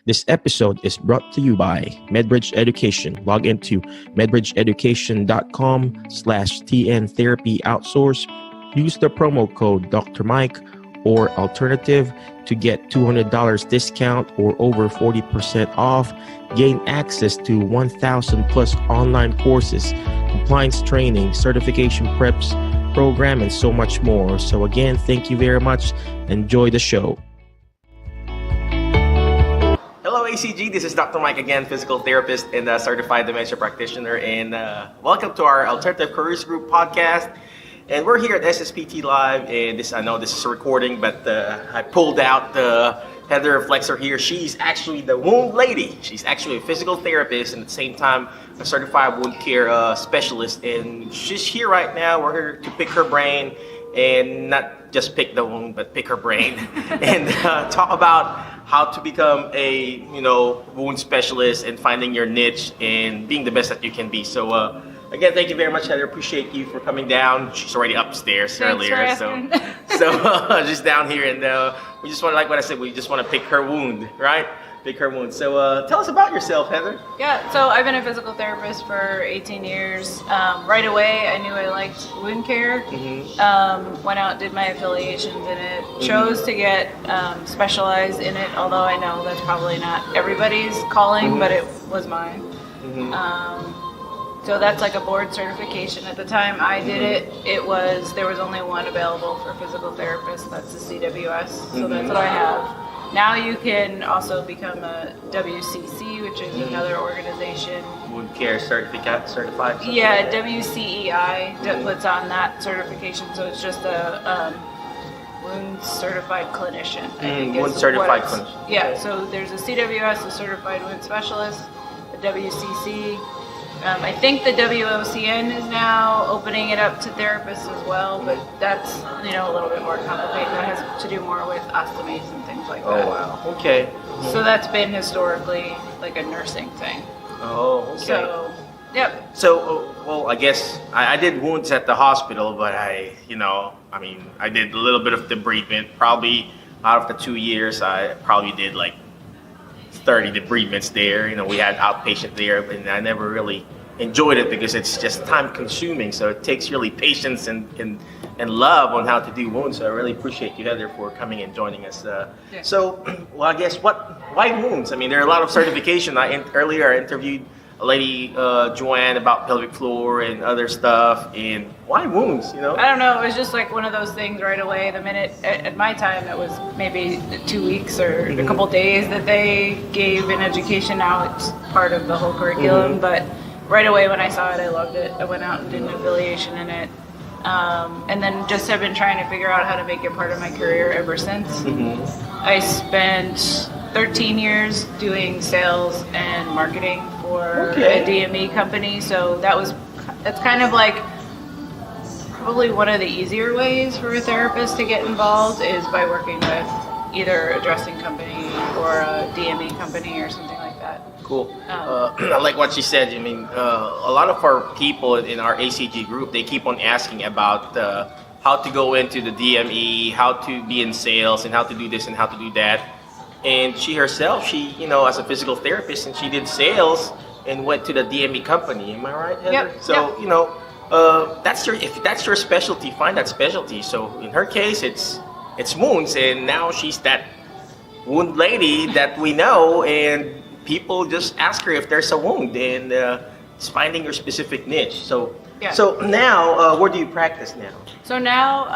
This episode is brought to you by MedBridge Education. Log into medbridgeeducation.com/TN Therapy Outsource. Use the promo code Dr. Mike or alternative to get $200 discount or over 40% off. Gain access to 1,000 plus online courses, compliance training, certification preps, program, and so much more. So again, thank you very much. Enjoy the show. Hello ACG, this is Dr. Mike again, physical therapist and certified dementia practitioner, and welcome to our Alternative Careers Group podcast. And we're here at SSPT Live, and I know this is a recording, but I pulled out Heather Flexer here. She's actually the wound lady. She's actually a physical therapist and at the same time a certified wound care specialist. And she's here right now. We're here to pick her brain, and not just pick the wound, but pick her brain and talk about how to become a wound specialist and finding your niche and being the best that you can be. So again, thank you very much, Heather. Appreciate you for coming down. She's already upstairs earlier, so just down here, and we just want to, like what I said, we just want to pick her wound, right? Pick her wound. So tell us about yourself, Heather. Yeah, so I've been a physical therapist for 18 years. Right away, I knew I liked wound care. Mm-hmm. Went out, did my affiliations in it, chose to get specialized in it, although I know that's probably not everybody's calling, but it was mine. Mm-hmm. So that's like a board certification. At the time I did it, there was only one available for physical therapists. That's the CWS. So that's what I have. Now you can also become a WCC, which is another organization. Wound care certified. Yeah, WCEI puts on that certification. So it's just a wound certified clinician. Wound certified clinician. Yeah. So there's a CWS, a certified wound specialist, a WCC. I think the WOCN is now opening it up to therapists as well, but that's a little bit more complicated. That has to do more with ostomies and things like that. Oh wow. Okay. So that's been historically like a nursing thing. Oh, okay. So, yep. So, well, I guess I did wounds at the hospital, but I did a little bit of debridement. Probably out of the 2 years, I probably did like 30 debridements there. We had outpatient there, and I never really enjoyed it because it's just time consuming. So it takes really patience and love on how to do wounds. So I really appreciate you, Heather, for coming and joining us. So, well, I guess why wounds? I mean, there are a lot of certification. Earlier I interviewed a lady, Joanne, about pelvic floor and other stuff. And why wounds? I don't know. It was just like one of those things right away. The minute at my time, it was maybe 2 weeks or a couple days that they gave in education. Now it's part of the whole curriculum. But right away when I saw it, I loved it. I went out and did an affiliation in it. And then just have been trying to figure out how to make it part of my career ever since. I spent 13 years doing sales and marketing for a DME company. So that's kind of like probably one of the easier ways for a therapist to get involved is by working with either a dressing company or a DME company or something like that. Cool. I like what she said. I mean, a lot of our people in our ACG group, they keep on asking about how to go into the DME, how to be in sales, and how to do this and how to do that. And she herself, as a physical therapist, and she did sales and went to the DME company. Am I right, Heather? Yep. So, if that's your specialty, find that specialty. So in her case, it's wounds, and now she's that wound lady that we know, and people just ask her if there's a wound, and it's finding your specific niche. So now, where do you practice now? So now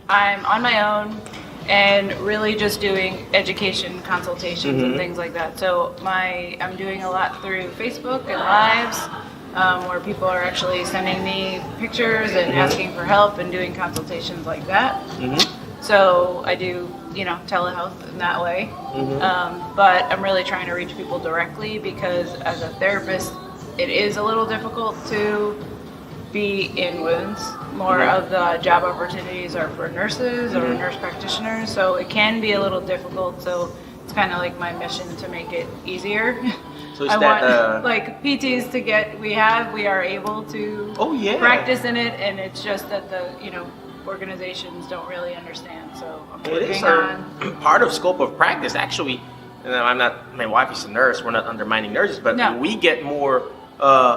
I'm on my own and really just doing education consultations and things like that. So I'm doing a lot through Facebook and lives where people are actually sending me pictures and asking for help and doing consultations like that. So I do, telehealth in that way. But I'm really trying to reach people directly because as a therapist, it is a little difficult to be in wounds. More of the job opportunities are for nurses or nurse practitioners, so it can be a little difficult. So it's kind of like my mission to make it easier. So I want like PTs to get. We are able to practice in it, and it's just that the organizations don't really understand. So I'm working on part of scope of practice. Actually, and I'm not. My wife is a nurse. We're not undermining nurses, but No. we get more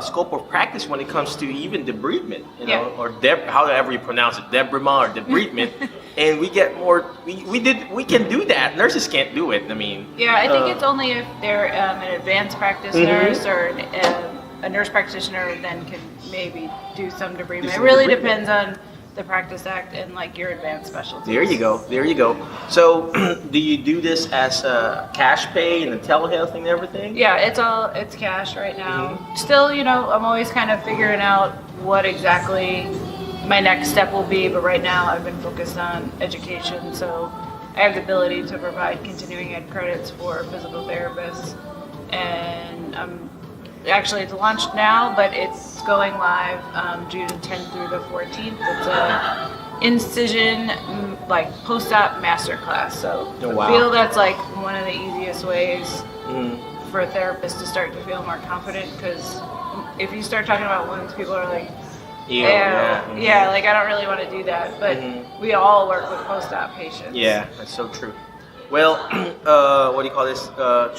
scope of practice when it comes to even debridement, Yeah. or however you pronounce it, debridement or debridement, and we get more. We can do that. Nurses can't do it. I mean, Yeah, I think it's only if they're an advanced practice nurse or a nurse practitioner then can maybe do some debridement. It really depends on the Practice Act and like your advanced specialty. There you go. There you go. So, do you do this as a cash pay and the telehealth and everything? Yeah, it's cash right now. Still, I'm always kind of figuring out what exactly my next step will be, but right now I've been focused on education, so I have the ability to provide continuing ed credits for physical therapists, and actually it's launched now, but it's going live June 10th through the 14th. It's a incision like post-op masterclass. So wow. I feel that's like one of the easiest ways for a therapist to start to feel more confident, because if you start talking about wounds, people are like, yeah, like I don't really want to do that. But we all work with post-op patients. Yeah, that's so true. Well, what do you call this?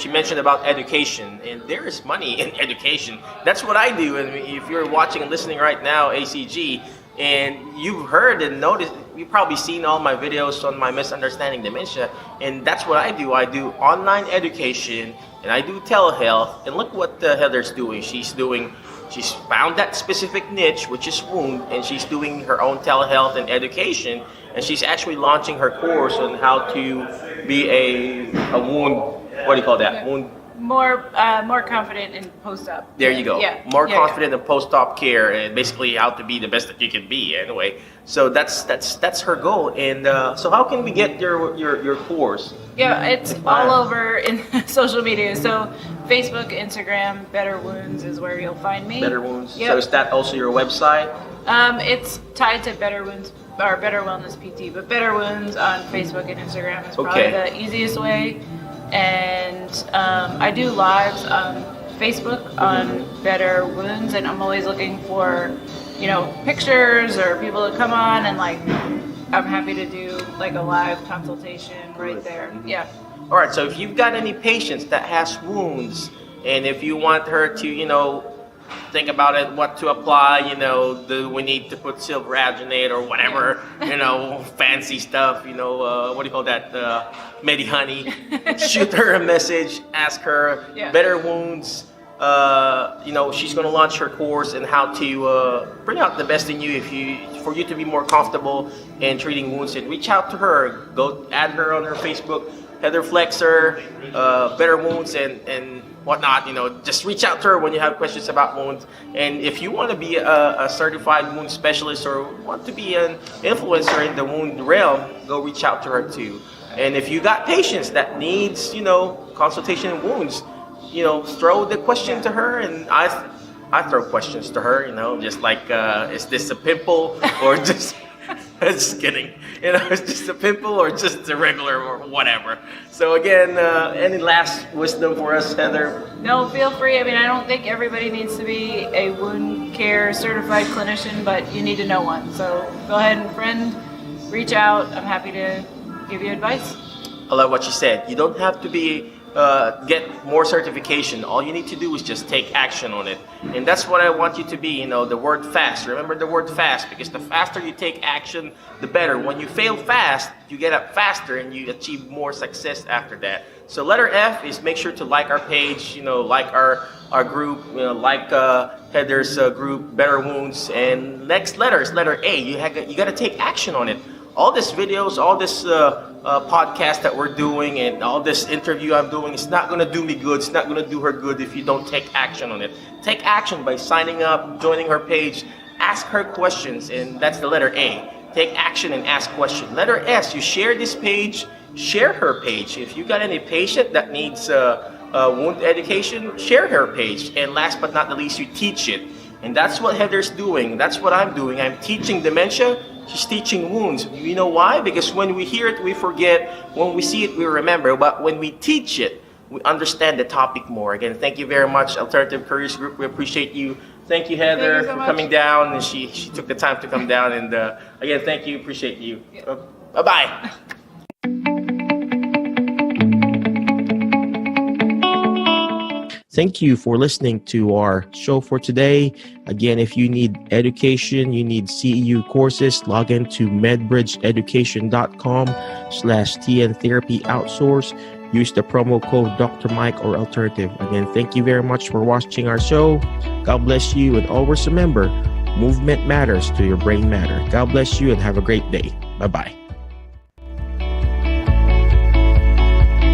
She mentioned about education, and there is money in education. That's what I do. And if you're watching and listening right now, ACG, and you've heard and noticed, you've probably seen all my videos on my misunderstanding dementia, and that's what I do. I do online education, and I do telehealth. And look what Heather's doing. She's found that specific niche, which is wound, and she's doing her own telehealth and education, and she's actually launching her course on how to be a wound, what do you call that? Wound. More confident in post-op. There you go. Yeah. More confident in post-op care, and basically how to be the best that you can be. Anyway, so that's her goal. And so how can we get your course? Yeah, it's all over in social media. So Facebook, Instagram, Better Wounds is where you'll find me. Better Wounds. Yep. So is that also your website? It's tied to Better Wounds or Better Wellness PT, but Better Wounds on Facebook and Instagram is probably the easiest way. And I do lives on Facebook on Better Wounds, and I'm always looking for, pictures or people to come on, and like I'm happy to do like a live consultation right there. Yeah. All right. So if you've got any patients that has wounds, and if you want her to, think about it, what to apply, do we need to put silver alginate or whatever, fancy stuff, what do you call that, Medi Honey, shoot her a message, ask her, Better Wounds, she's going to launch her course and how to bring out the best in you for you to be more comfortable in treating wounds, and reach out to her, go add her on her Facebook, Heather Flexer, Better Wounds, and whatnot. Just reach out to her when you have questions about wounds. And if you want to be a certified wound specialist or want to be an influencer in the wound realm, go reach out to her too. And if you got patients that needs, consultation in wounds, throw the question to her, and I throw questions to her, just like, is this a pimple or just... Just kidding. It's just a pimple or just a regular or whatever. So again, any last wisdom for us, Heather? No, feel free. I mean, I don't think everybody needs to be a wound care certified clinician, but you need to know one. So go ahead and reach out. I'm happy to give you advice. I love what you said. You don't have to be get more certification. All you need to do is just take action on it. And that's what I want you to be, the word fast. Remember the word fast, because the faster you take action, the better. When you fail fast, you get up faster and you achieve more success after that. So letter F is make sure to like our page, like our group, like Heather's group, Better Wounds. And next letter is letter A. You got to take action on it. All these videos, all this podcast that we're doing, and all this interview I'm doing, it's not going to do me good. It's not going to do her good if you don't take action on it. Take action by signing up, joining her page, ask her questions, and that's the letter A. Take action and ask questions. Letter S, you share this page, share her page. If you got any patient that needs wound education, share her page. And last but not the least, you teach it. And that's what Heather's doing. That's what I'm doing. I'm teaching dementia. She's teaching wounds. You know why? Because when we hear it, we forget. When we see it, we remember. But when we teach it, we understand the topic more. Again, thank you very much, Alternative Careers Group. We appreciate you. Thank you, Heather, for coming down. And she took the time to come down. And again, thank you. Appreciate you. Bye-bye. thank you for listening to our show for today. Again, if you need education, you need CEU courses, log into medbridgeeducation.com/TN Therapy Outsource. Use the promo code Dr. Mike or Alternative. Again, thank you very much for watching our show. God bless you, and always remember, movement matters to your brain matter. God bless you and have a great day. Bye-bye.